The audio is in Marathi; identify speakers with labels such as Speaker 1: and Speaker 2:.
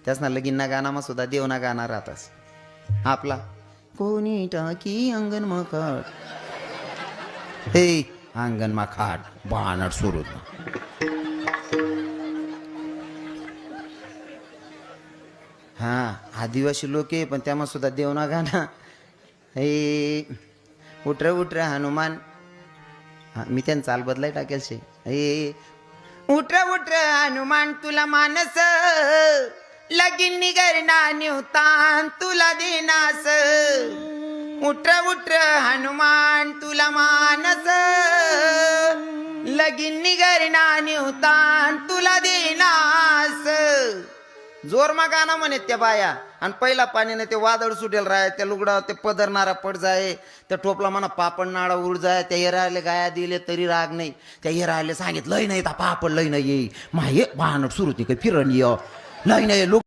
Speaker 1: त्याच ना लगीन ना गाणामा सुद्धा देवना गाणं राहतच आपला कोणी टाकी अंगण मखाट हे अंगण मखाट बाणट सुरू हा आदिवासी लोक आहे पण त्यामध्ये सुद्धा देवना गाणं हे उठर उठर हनुमान हा मी त्यांना चाल बदलाय टाकेल शे हे उठर उठर हनुमान तुला मानस लगीन निगरना न्यूतान तुला देनास उठर उठर हनुमान तुला मानस लगीन निगरना न्यूतान तुला देनास जोर मा गाणं म्हणत त्या बाया आणि पहिला पाणीने ते वादळ सुटेल राय त्या लुगडा ते पदरणारा पड जाय त्या टोपला म्हणा पापड नाळा उड जाय त्या हिराले गाया दिले तरी राग नाही त्या हिराले सांगितलं लय नाही पापड लय नाही येई माहे भानट सुरू ती काही फिरण लय नाही लोक